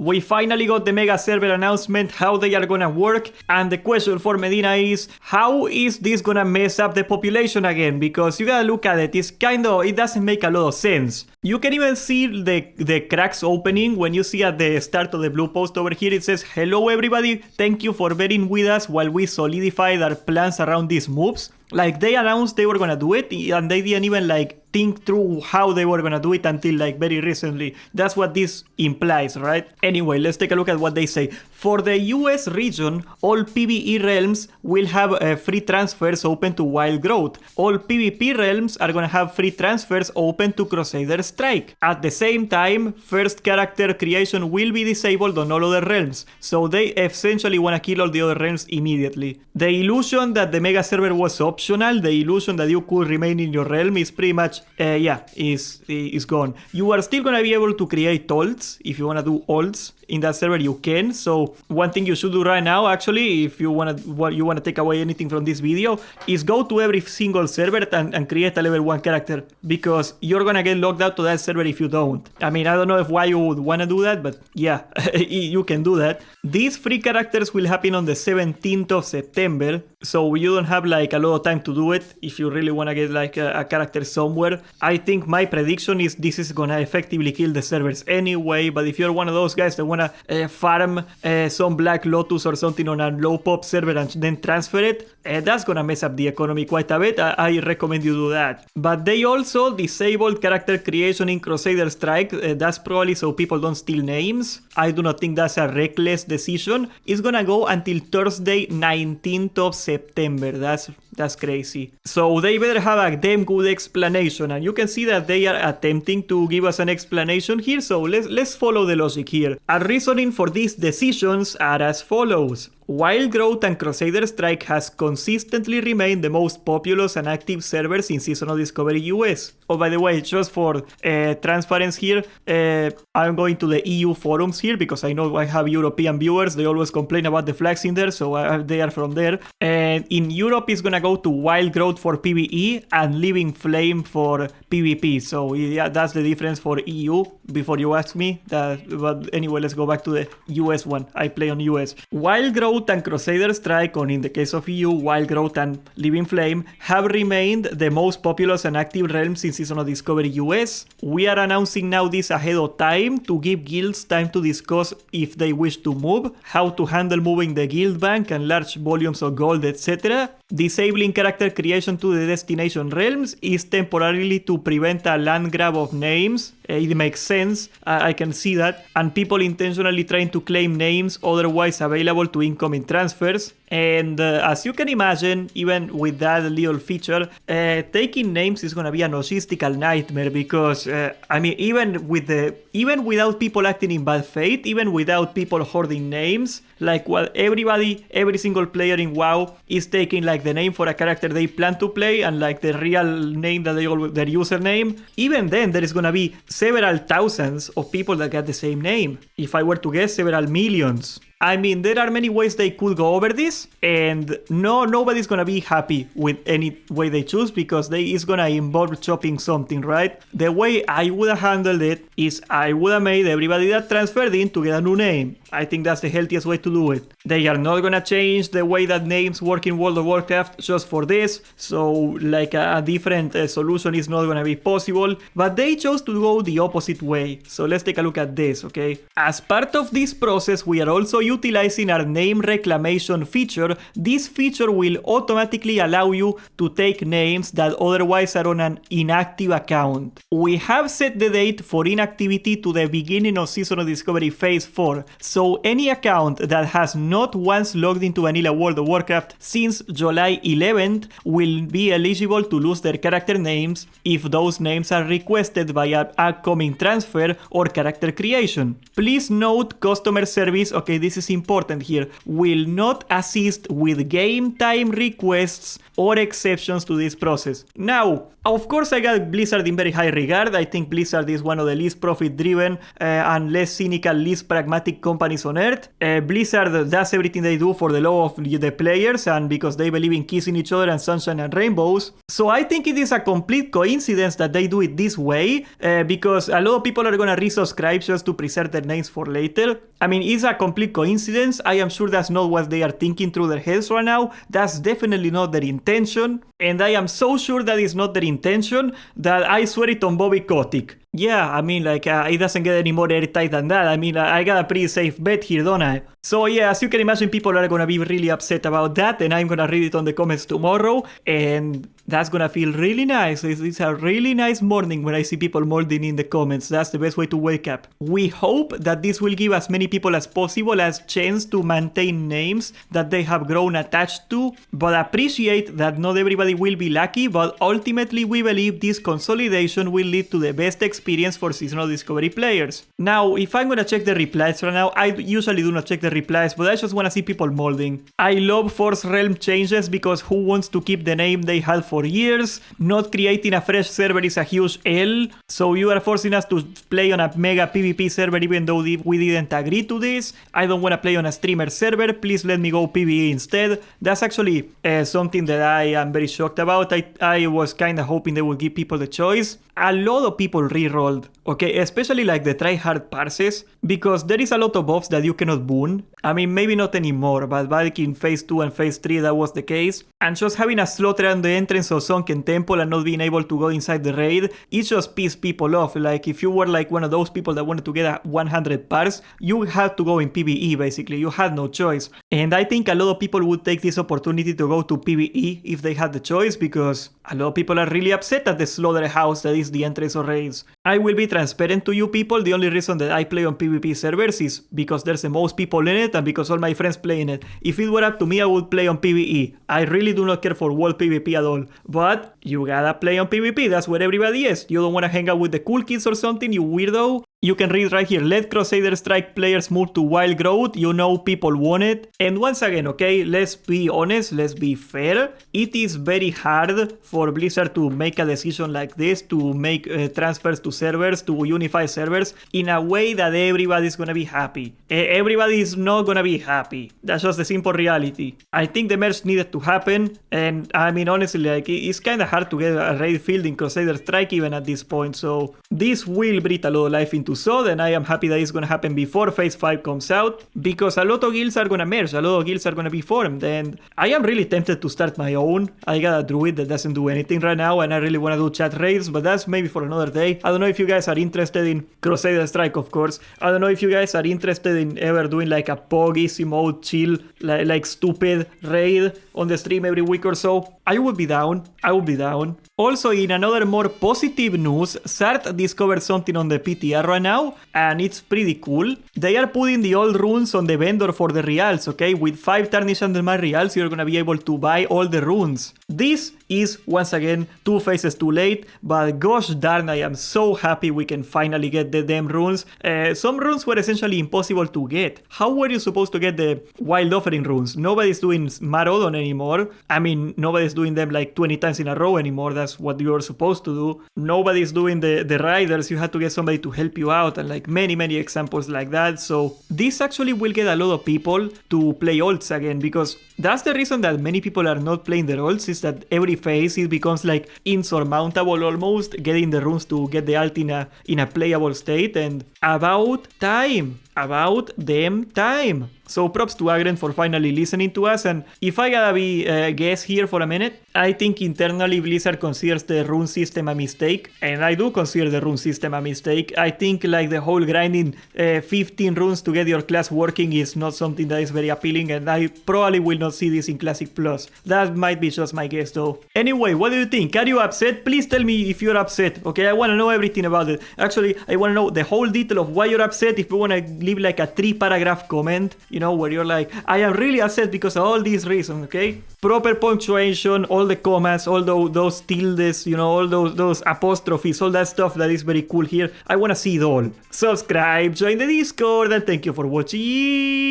We finally got the mega server announcement, how they are gonna work, and the question for Medina is, how is this gonna mess up the population again? Because you gotta look at it, it doesn't make a lot of sense. You can even see the cracks opening when you see at the start of the blue post over here, it says, hello everybody, thank you for bearing with us while we solidified our plans around these moves. Like, they announced they were gonna do it, and they didn't even like think through how they were gonna do it until like very recently. That's what this implies, right? Anyway, let's take a look at what they say. For the US region, all PvE realms will have free transfers open to Wild Growth. All PvP realms are gonna have free transfers open to Crusader Strike. At the same time, first character creation will be disabled on all other realms, so they essentially wanna kill all the other realms immediately. The illusion that the mega server was optional, the illusion that you could remain in your realm is pretty much is gone. You are still gonna be able to create alts. If you wanna do alts in that server, you can. So one thing you should do right now, actually, if you wanna take away anything from this video, is go to every single server and create a level 1 character, because you're gonna get logged out to that server if you don't. I mean, I don't know why you would wanna do that, but yeah, you can do that. These free characters will happen on the 17th of September, so you don't have like a lot of time to do it if you really wanna get like a character somewhere. I think my prediction is this is gonna effectively kill the servers anyway, but if you're one of those guys that wanna farm some Black Lotus or something on a low pop server and then transfer it, that's gonna mess up the economy quite a bit. I recommend you do that. But they also disabled character creation in Crusader Strike. That's probably so people don't steal names. I do not think that's a reckless decision. It's gonna go until Thursday 19th of September. That's crazy. So they better have a damn good explanation, and you can see that they are attempting to give us an explanation here, so let's follow the logic here. Our reasoning for these decisions are as follows. Wild Growth and Crusader Strike has consistently remained the most populous and active servers in Seasonal Discovery US. Oh, by the way, just for transparency here, I'm going to the EU forums here because I know I have European viewers. They always complain about the flags in there, so they are from there. And in Europe, it's gonna go to Wild Growth for PvE and Living Flame for PvP. So yeah, that's the difference for EU, before you ask me. But anyway, let's go back to the US one. I play on US. Wild Growth and Crusader Strike, or in the case of EU, Wild Growth and Living Flame, have remained the most populous and active realms in Seasonal Discovery US. We are announcing now this ahead of time to give guilds time to discuss if they wish to move, how to handle moving the guild bank and large volumes of gold, etc. Disabling character creation to the destination realms is temporarily to prevent a land grab of names. It makes sense, I can see that. And people intentionally trying to claim names otherwise available to incoming transfers. And as you can imagine, even with that little feature, taking names is gonna be a logistical nightmare, because I mean, even without people acting in bad faith, even without people hoarding names, like every single player in WoW is taking like the name for a character they plan to play and like the real name that their username. Even then, there is gonna be several thousands of people that get the same name. If I were to guess, several millions. I mean, there are many ways they could go over this, and nobody's gonna be happy with any way they choose, because it's gonna involve chopping something, right? The way I would have handled it is I would have made everybody that transferred in to get a new name. I think that's the healthiest way to do it. They are not gonna change the way that names work in World of Warcraft just for this, so like a different solution is not gonna be possible, but they chose to go the opposite way. So let's take a look at this, okay? As part of this process, we are also utilizing our name reclamation feature. This feature will automatically allow you to take names that otherwise are on an inactive account. We have set the date for inactivity to the beginning of Seasonal Discovery Phase 4, so any account that has not once logged into Vanilla World of Warcraft since July 11th will be eligible to lose their character names if those names are requested by an upcoming transfer or character creation. Please note, customer service, okay, this is important here, will not assist with game time requests or exceptions to this process. Now, of course, I got Blizzard in very high regard. I think Blizzard is one of the least profit-driven and less cynical, least pragmatic companies on earth. Blizzard does everything they do for the love of the players and because they believe in kissing each other and sunshine and rainbows. So I think it is a complete coincidence that they do it this way, because a lot of people are gonna resubscribe just to preserve their names for later. I mean, it's a complete coincidence. I am sure that's not what they are thinking through their heads right now. That's definitely not their intention. And I am so sure that it's not their intention that I swear it on Bobby Kotick. Yeah, I mean, like, it doesn't get any more airtight than that. I mean, I got a pretty safe bet here, don't I? So yeah, as you can imagine, people are gonna be really upset about that, and I'm gonna read it on the comments tomorrow, and that's gonna feel really nice. It's a really nice morning when I see people molding in the comments. That's the best way to wake up. We hope that this will give as many people as possible a chance to maintain names that they have grown attached to, but appreciate that not everybody will be lucky, but ultimately we believe this consolidation will lead to the best experience for seasonal discovery players. Now, if I'm gonna check the replies right now, I usually do not check the replies, but I just wanna see people molding. I love forced realm changes because who wants to keep the name they had for years? Not creating a fresh server is a huge L, so you are forcing us to play on a mega PvP server even though we didn't agree to this. I don't wanna play on a streamer server, please let me go PvE instead. That's actually something that I am very shocked about. I was kinda hoping they would give people the choice. A lot of people re-rolled, okay, especially like the tryhard parses, because there is a lot of buffs that you cannot boon. I mean, maybe not anymore, but back in phase 2 and phase 3 that was the case. And just having a slot around the entrance of Sunken Temple and not being able to go inside the raid, it just pissed people off. Like, if you were like one of those people that wanted to get a 100 pars, you had to go in PvE basically, you had no choice. And I think a lot of people would take this opportunity to go to PvE if they had the choice, because a lot of people are really upset at the slaughterhouse that is the entrance of raids. I will be transparent to you people, the only reason that I play on PvP servers is because there's the most people in it and because all my friends play in it. If it were up to me, I would play on PvE. I really do not care for world PvP at all. But you gotta play on PvP, that's where everybody is. You don't wanna hang out with the cool kids or something, you weirdo? You can read right here, let Crusader Strike players move to wild growth, you know people want it. And once again, okay, let's be honest, let's be fair. It is very hard for Blizzard to make a decision like this, to make transfers to servers, to unify servers in a way that everybody's gonna be happy. Everybody is not gonna be happy. That's just the simple reality. I think the merge needed to happen, and I mean honestly, like, it's kinda hard to get a raid field in Crusader Strike even at this point, so this will breathe a lot of life into SoD, and I am happy that it's gonna happen before phase 5 comes out, because a lot of guilds are gonna merge, a lot of guilds are gonna be formed, and I am really tempted to start my own. I got a druid that doesn't do anything right now, and I really wanna do chat raids, but that's maybe for another day. I don't know if you guys are interested in Crusader Strike, of course. I don't know if you guys are interested in ever doing like a POG easy mode chill, like stupid raid on the stream every week or so. I would be down. I would be down. Also, in another more positive news, Zart discovered something on the PTR right now, and it's pretty cool. They are putting the old runes on the vendor for the reals, okay? With 5 tarnished under my reals, you're gonna be able to buy all the runes. This is, once again, 2 phases too late, but gosh darn, I am so happy we can finally get the damn runes. Some runes were essentially impossible to get. How were you supposed to get the Wild Offering runes? Nobody's doing Marodon anymore. I mean, nobody's doing them like 20 times in a row anymore. That's what you're supposed to do. Nobody's doing the riders. You had to get somebody to help you out, and like many examples like that. So this actually will get a lot of people to play ults again, because that's the reason that many people are not playing their ults, is that every phase it becomes like insurmountable almost, getting the runes to get the ult in a playable state, and about time. About damn time. So props to Agren for finally listening to us, and if I gotta be guess here for a minute, I think internally Blizzard considers the rune system a mistake, and I do consider the rune system a mistake. I think like the whole grinding 15 runes to get your class working is not something that is very appealing, and I probably will not see this in Classic Plus. That might be just my guess though. Anyway, what do you think? Are you upset? Please tell me if you're upset, okay? I wanna know everything about it. Actually, I wanna know the whole detail of why you're upset. If you wanna leave like a 3-paragraph comment, you know, where you're like, I am really upset because of all these reasons, okay? Proper punctuation, all the commas, all those tildes, you know, all those apostrophes, all that stuff that is very cool here. I wanna see it all. Subscribe, join the Discord, and thank you for watching.